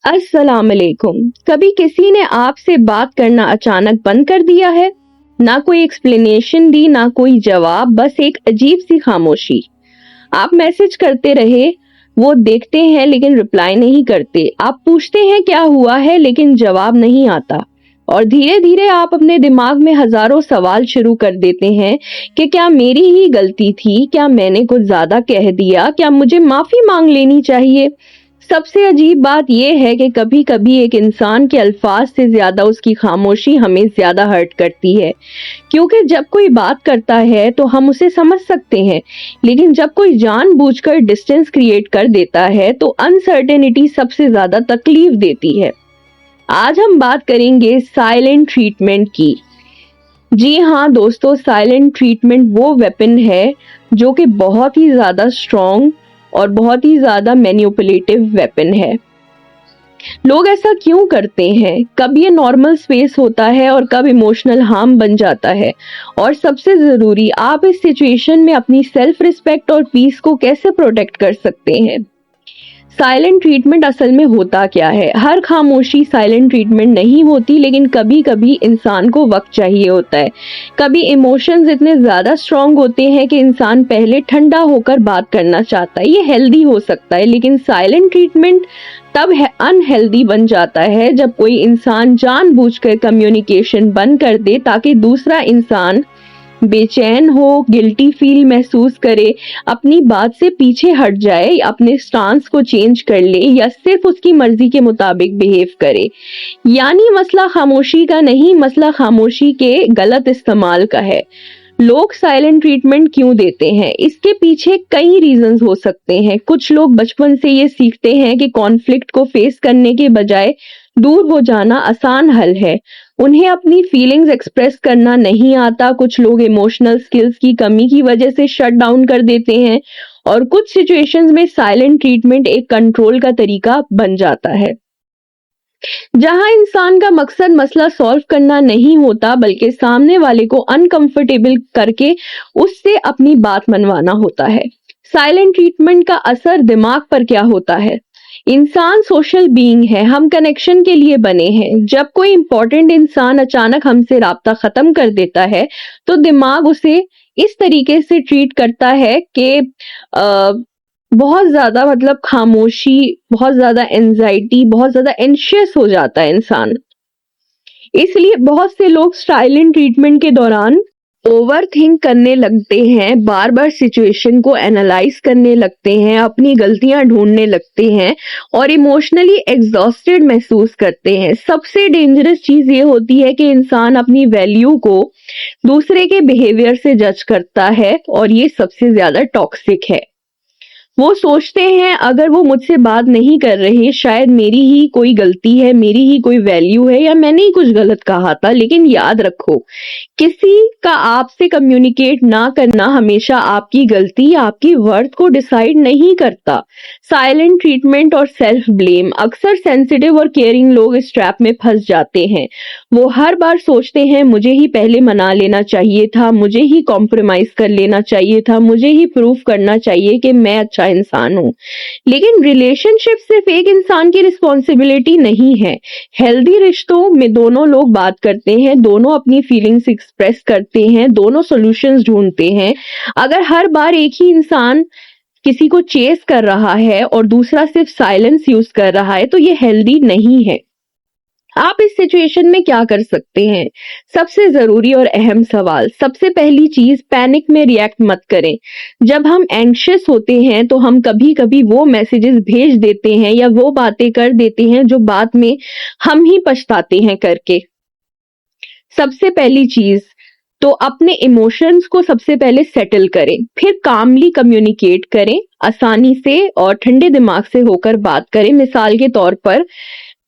अस्सलाम वालेकुम। कभी किसी ने आपसे बात करना अचानक बंद कर दिया है? ना कोई एक्सप्लेनेशन दी, ना कोई जवाब, बस एक अजीब सी खामोशी। आप मैसेज करते रहे, वो देखते हैं लेकिन रिप्लाई नहीं करते। आप पूछते हैं क्या हुआ है लेकिन जवाब नहीं आता। और धीरे धीरे आप अपने दिमाग में हजारों सवाल शुरू कर देते हैं कि क्या मेरी ही गलती थी? क्या मैंने कुछ ज्यादा कह दिया? क्या मुझे माफी मांग लेनी चाहिए? सबसे अजीब बात यह है कि कभी-कभी एक इंसान के अल्फाज से ज्यादा उसकी खामोशी हमें ज्यादा हर्ट करती है, क्योंकि जब कोई बात करता है तो हम उसे समझ सकते हैं, लेकिन जब कोई जानबूझकर डिस्टेंस क्रिएट कर देता है तो अनसर्टेनिटी सबसे ज्यादा तकलीफ देती है। आज हम बात करेंगे साइलेंट ट्रीटमेंट की। जी हाँ दोस्तों, साइलेंट ट्रीटमेंट वो वेपन है जो कि बहुत ही ज्यादा स्ट्रॉन्ग और बहुत ही ज्यादा मैनिपुलेटिव वेपन है। लोग ऐसा क्यों करते हैं? कब ये नॉर्मल स्पेस होता है और कब इमोशनल हार्म बन जाता है? और सबसे जरूरी, आप इस सिचुएशन में अपनी सेल्फ रिस्पेक्ट और पीस को कैसे प्रोटेक्ट कर सकते हैं? साइलेंट ट्रीटमेंट असल में होता क्या है? हर खामोशी साइलेंट ट्रीटमेंट नहीं होती, लेकिन कभी कभी इंसान को वक्त चाहिए होता है। कभी इमोशंस इतने ज्यादा स्ट्रांग होते हैं कि इंसान पहले ठंडा होकर बात करना चाहता है। ये हेल्दी हो सकता है, लेकिन साइलेंट ट्रीटमेंट तब अनहेल्दी बन जाता है जब कोई इंसान जानबूझकर कम्युनिकेशन बंद कर दे ताकि दूसरा इंसान बेचैन हो, गिल्टी फील महसूस करे, अपनी बात से पीछे हट जाए, अपने स्टांस को चेंज कर ले या सिर्फ उसकी मर्जी के मुताबिक बिहेव करे। यानी मसला खामोशी का नहीं, मसला खामोशी के गलत इस्तेमाल का है। लोग साइलेंट ट्रीटमेंट क्यों देते हैं? इसके पीछे कई रीजंस हो सकते हैं। कुछ लोग बचपन से ये सीखते हैं कि कॉन्फ्लिक्ट को फेस करने के बजाय दूर हो जाना आसान हल है। उन्हें अपनी फीलिंग्स एक्सप्रेस करना नहीं आता। कुछ लोग इमोशनल स्किल्स की कमी की वजह से शट डाउन कर देते हैं, और कुछ सिचुएशंस में साइलेंट ट्रीटमेंट एक कंट्रोल का तरीका बन जाता है, जहां इंसान का मकसद मसला सॉल्व करना नहीं होता बल्कि सामने वाले को अनकंफर्टेबल करके उससे अपनी बात मनवाना होता है। साइलेंट ट्रीटमेंट का असर दिमाग पर क्या होता है? इंसान सोशल बीइंग है, हम कनेक्शन के लिए बने हैं। जब कोई इंपॉर्टेंट इंसान अचानक हमसे राब्ता खत्म कर देता है तो दिमाग उसे इस तरीके से ट्रीट करता है कि बहुत ज्यादा, मतलब खामोशी, बहुत ज्यादा एंजाइटी, बहुत ज्यादा एंशियस हो जाता है इंसान। इसलिए बहुत से लोग साइलेंट ट्रीटमेंट के दौरान ओवर थिंक करने लगते हैं, बार बार सिचुएशन को एनालाइज करने लगते हैं, अपनी गलतियां ढूंढने लगते हैं और इमोशनली एग्जॉस्टेड महसूस करते हैं। सबसे डेंजरस चीज ये होती है कि इंसान अपनी वैल्यू को दूसरे के बिहेवियर से जज करता है, और ये सबसे ज्यादा टॉक्सिक है। वो सोचते हैं अगर वो मुझसे बात नहीं कर रहे, शायद मेरी ही कोई गलती है, मेरी ही कोई वैल्यू है, या मैंने ही कुछ गलत कहा था। लेकिन याद रखो, किसी का आपसे कम्युनिकेट ना करना हमेशा आपकी गलती या आपकी वर्थ को डिसाइड नहीं करता। साइलेंट ट्रीटमेंट और सेल्फ ब्लेम, अक्सर सेंसिटिव और केयरिंग लोग इस ट्रैप में फंस जाते हैं। वो हर बार सोचते हैं मुझे ही पहले मना लेना चाहिए था, मुझे ही कॉम्प्रोमाइज कर लेना चाहिए था, मुझे ही प्रूव करना चाहिए कि मैं अच्छा इंसान हूं। लेकिन रिलेशनशिप सिर्फ एक इंसान की रिस्पॉन्सिबिलिटी नहीं है। हेल्दी रिश्तों में दोनों लोग बात करते हैं, दोनों अपनी फीलिंग्स एक्सप्रेस करते हैं, दोनों सॉल्यूशंस ढूंढते हैं। अगर हर बार एक ही इंसान किसी को चेस कर रहा है और दूसरा सिर्फ साइलेंस यूज कर रहा है तो ये हेल्दी नहीं है। आप इस सिचुएशन में क्या कर सकते हैं? सबसे जरूरी और अहम सवाल, सबसे पहली चीज, पैनिक में रिएक्ट मत करें। जब हम एंग्शियस होते हैं तो हम कभी कभी वो मैसेजेस भेज देते हैं या वो बातें कर देते हैं जो बाद में हम ही पछताते हैं करके। सबसे पहली चीज तो अपने इमोशंस को सबसे पहले सेटल करें, फिर कामली कम्युनिकेट करें, आसानी से और ठंडे दिमाग से होकर बात करें। मिसाल के तौर पर,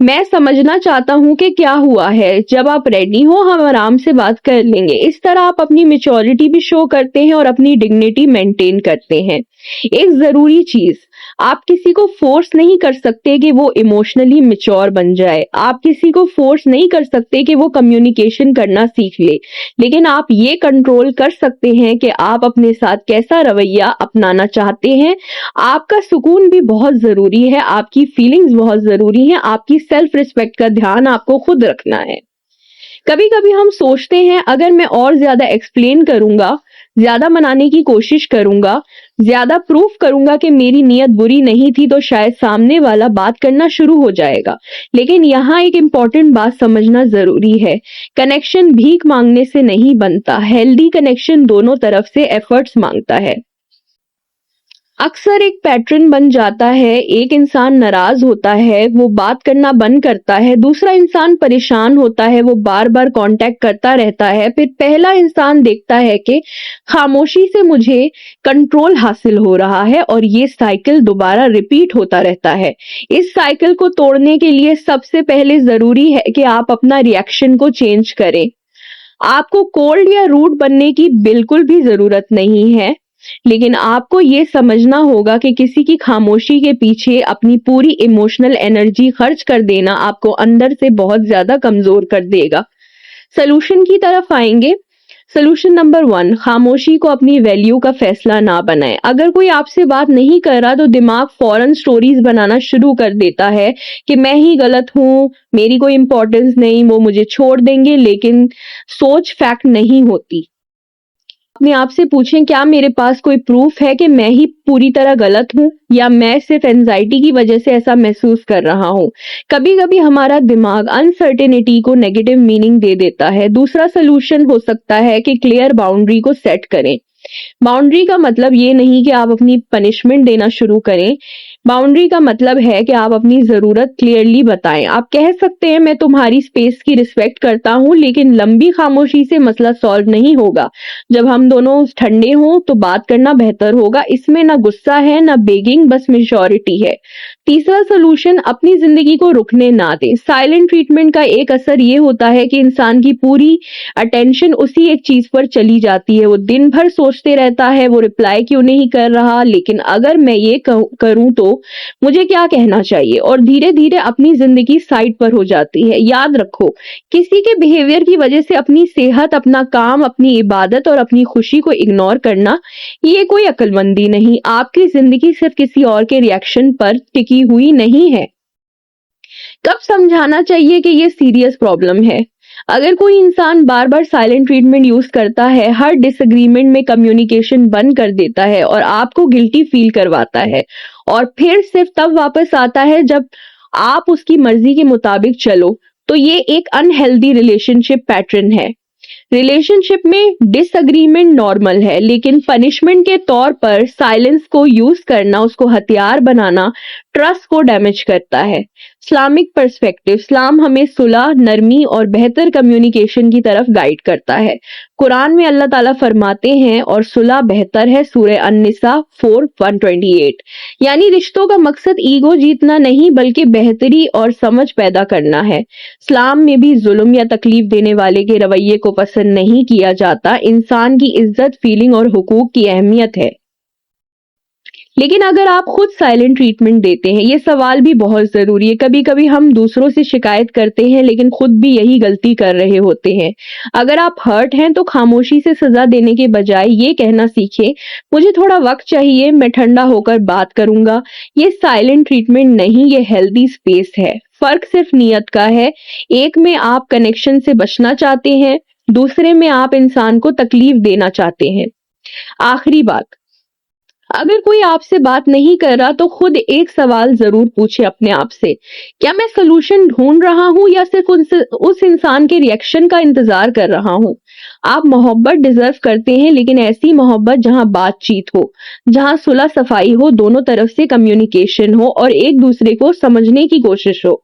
मैं समझना चाहता हूं कि क्या हुआ है, जब आप रेडी हो हम आराम से बात कर लेंगे। इस तरह आप अपनी मैच्योरिटी भी शो करते हैं और अपनी डिग्निटी मेंटेन करते हैं। एक जरूरी चीज, आप किसी को फोर्स नहीं कर सकते कि वो इमोशनली मैच्योर बन जाए, आप किसी को फोर्स नहीं कर सकते कि वो कम्युनिकेशन करना सीख ले, लेकिन आप ये कंट्रोल कर सकते हैं कि आप अपने साथ कैसा रवैया अपनाना चाहते हैं। आपका सुकून भी बहुत जरूरी है, आपकी फीलिंग्स बहुत जरूरी है, आपकी सेल्फ रिस्पेक्ट का ध्यान आपको खुद रखना है। कभी कभी हम सोचते हैं अगर मैं और ज्यादा एक्सप्लेन करूंगा, ज्यादा मनाने की कोशिश करूंगा, ज्यादा प्रूफ करूंगा कि मेरी नीयत बुरी नहीं थी, तो शायद सामने वाला बात करना शुरू हो जाएगा। लेकिन यहाँ एक इम्पॉर्टेंट बात समझना जरूरी है, कनेक्शन भीख मांगने से नहीं बनता, हेल्दी कनेक्शन दोनों तरफ से एफर्ट्स मांगता है। अक्सर एक पैटर्न बन जाता है, एक इंसान नाराज होता है, वो बात करना बंद करता है, दूसरा इंसान परेशान होता है, वो बार बार कांटेक्ट करता रहता है, फिर पहला इंसान देखता है कि खामोशी से मुझे कंट्रोल हासिल हो रहा है, और ये साइकिल दोबारा रिपीट होता रहता है। इस साइकिल को तोड़ने के लिए सबसे पहले जरूरी है कि आप अपना रिएक्शन को चेंज करें। आपको कोल्ड या रूड बनने की बिल्कुल भी जरूरत नहीं है, लेकिन आपको ये समझना होगा कि किसी की खामोशी के पीछे अपनी पूरी इमोशनल एनर्जी खर्च कर देना आपको अंदर से बहुत ज्यादा कमजोर कर देगा। सलूशन की तरफ आएंगे। सलूशन नंबर 1, खामोशी को अपनी वैल्यू का फैसला ना बनाएं। अगर कोई आपसे बात नहीं कर रहा तो दिमाग फौरन स्टोरीज बनाना शुरू कर देता है कि मैं ही गलत हूं, मेरी कोई इंपॉर्टेंस नहीं, वो मुझे छोड़ देंगे, लेकिन सोच फैक्ट नहीं होती। अपने आप से पूछें, क्या मेरे पास कोई प्रूफ है कि मैं ही पूरी तरह गलत हूं, या मैं सिर्फ एंजाइटी की वजह से ऐसा महसूस कर रहा हूं। कभी कभी हमारा दिमाग अनसर्टेनिटी को नेगेटिव मीनिंग दे देता है। दूसरा सोल्यूशन हो सकता है कि क्लियर बाउंड्री को सेट करें। बाउंड्री का मतलब ये नहीं कि आप अपनी पनिशमेंट देना शुरू करें, बाउंड्री का मतलब है कि आप अपनी जरूरत क्लियरली बताएं। आप कह सकते हैं, मैं तुम्हारी स्पेस की रिस्पेक्ट करता हूं, लेकिन लंबी खामोशी से मसला सॉल्व नहीं होगा। जब हम दोनों ठंडे हों तो बात करना बेहतर होगा। इसमें ना गुस्सा है ना बेगिंग, बस मेच्योरिटी है। तीसरा सोल्यूशन, अपनी जिंदगी को रुकने ना दें। साइलेंट ट्रीटमेंट का एक असर ये होता है कि इंसान की पूरी अटेंशन उसी एक चीज पर चली जाती है। वो दिन भर सोचते रहता है, वो रिप्लाई क्यों नहीं कर रहा, लेकिन अगर मैं ये करूं तो मुझे क्या कहना चाहिए, और धीरे धीरे अपनी जिंदगी साइड पर हो जाती है। याद रखो, किसी के बिहेवियर की वजह से अपनी सेहत, अपना काम, अपनी इबादत और अपनी खुशी को इग्नोर करना ये कोई अक्लमंदी नहीं। आपकी जिंदगी सिर्फ किसी और के रिएक्शन पर टिकी हुई नहीं है। कब समझाना चाहिए कि ये सीरियस प्रॉब्लम है? अगर कोई इंसान बार बार साइलेंट ट्रीटमेंट यूज करता है, हर डिसएग्रीमेंट में कम्युनिकेशन बंद कर देता है और आपको गिल्टी फील करवाता है, और फिर सिर्फ तब वापस आता है जब आप उसकी मर्जी के मुताबिक चलो, तो ये एक अनहेल्दी रिलेशनशिप पैटर्न है। रिलेशनशिप में डिसएग्रीमेंट नॉर्मल है, लेकिन पनिशमेंट के तौर पर साइलेंस को यूज करना, उसको हथियार बनाना, ट्रस्ट को डैमेज करता है। इस्लामिक पर्सपेक्टिव, इस्लाम हमें सुलह, नरमी और बेहतर कम्युनिकेशन की तरफ गाइड करता है। कुरान में अल्लाह ताला फरमाते हैं, और सुलह बेहतर है, सूरह अन-निसा 4:128। यानी रिश्तों का मकसद ईगो जीतना नहीं, बल्कि बेहतरी और समझ पैदा करना है। इस्लाम में भी जुल्म या तकलीफ देने वाले के रवैये को पसंद नहीं किया जाता। इंसान की इज्जत, फीलिंग और हुकूक की अहमियत है। लेकिन अगर आप खुद साइलेंट ट्रीटमेंट देते हैं, ये सवाल भी बहुत जरूरी है। कभी कभी हम दूसरों से शिकायत करते हैं, लेकिन खुद भी यही गलती कर रहे होते हैं। अगर आप हर्ट हैं तो खामोशी से सजा देने के बजाय ये कहना सीखें, मुझे थोड़ा वक्त चाहिए, मैं ठंडा होकर बात करूंगा। ये साइलेंट ट्रीटमेंट नहीं, ये हेल्दी स्पेस है। फर्क सिर्फ नियत का है। एक में आप कनेक्शन से बचना चाहते हैं, दूसरे में आप इंसान को तकलीफ देना चाहते हैं। आखिरी बात, अगर कोई आपसे बात नहीं कर रहा तो खुद एक सवाल जरूर पूछे अपने आप से, क्या मैं सोल्यूशन ढूंढ रहा हूं या सिर्फ उस इंसान के रिएक्शन का इंतजार कर रहा हूं? आप मोहब्बत डिजर्व करते हैं, लेकिन ऐसी मोहब्बत जहां बातचीत हो, जहां सुलह सफाई हो, दोनों तरफ से कम्युनिकेशन हो और एक दूसरे को समझने की कोशिश हो,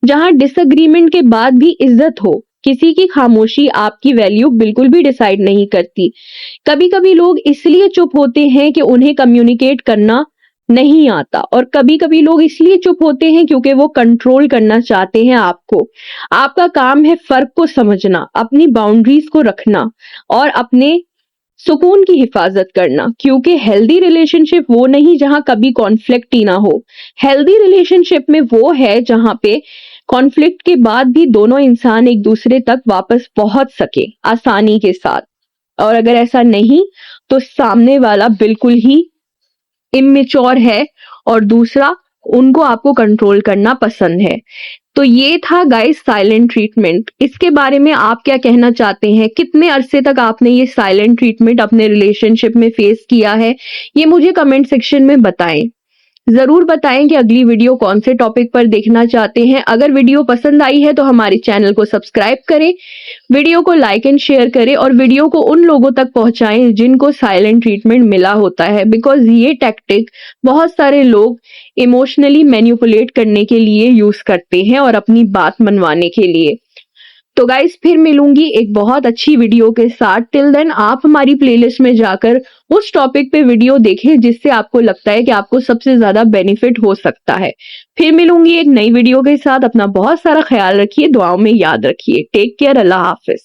जहां डिसएग्रीमेंट के बाद भी इज्जत हो। किसी की खामोशी आपकी वैल्यू बिल्कुल भी डिसाइड नहीं करती। कभी कभी लोग इसलिए चुप होते हैं कि उन्हें कम्युनिकेट करना नहीं आता, और कभी कभी लोग इसलिए चुप होते हैं क्योंकि वो कंट्रोल करना चाहते हैं आपको। आपका काम है फर्क को समझना, अपनी बाउंड्रीज को रखना और अपने सुकून की हिफाजत करना, क्योंकि हेल्दी रिलेशनशिप वो नहीं जहां कभी कॉन्फ्लिक्ट ही ना हो। हेल्दी रिलेशनशिप में वो है जहां पे कॉन्फ्लिक्ट के बाद भी दोनों इंसान एक दूसरे तक वापस पहुंच सके आसानी के साथ। और अगर ऐसा नहीं तो सामने वाला बिल्कुल ही इमेच्योर है, और दूसरा उनको आपको कंट्रोल करना पसंद है। तो ये था गाइस साइलेंट ट्रीटमेंट। इसके बारे में आप क्या कहना चाहते हैं? कितने अरसे तक आपने ये साइलेंट ट्रीटमेंट अपने रिलेशनशिप में फेस किया है? ये मुझे कमेंट सेक्शन में बताएं। जरूर बताएं कि अगली वीडियो कौन से टॉपिक पर देखना चाहते हैं। अगर वीडियो पसंद आई है तो हमारे चैनल को सब्सक्राइब करें, वीडियो को लाइक एंड शेयर करें, और वीडियो को उन लोगों तक पहुंचाएं जिनको साइलेंट ट्रीटमेंट मिला होता है। बिकॉज ये टैक्टिक बहुत सारे लोग इमोशनली मैनिपुलेट करने के लिए यूज करते हैं और अपनी बात मनवाने के लिए। तो गाइस फिर मिलूंगी एक बहुत अच्छी वीडियो के साथ। टिल देन आप हमारी प्लेलिस्ट में जाकर उस टॉपिक पे वीडियो देखें जिससे आपको लगता है कि आपको सबसे ज्यादा बेनिफिट हो सकता है। फिर मिलूंगी एक नई वीडियो के साथ। अपना बहुत सारा ख्याल रखिए, दुआओं में याद रखिए। टेक केयर, अल्लाह हाफिज।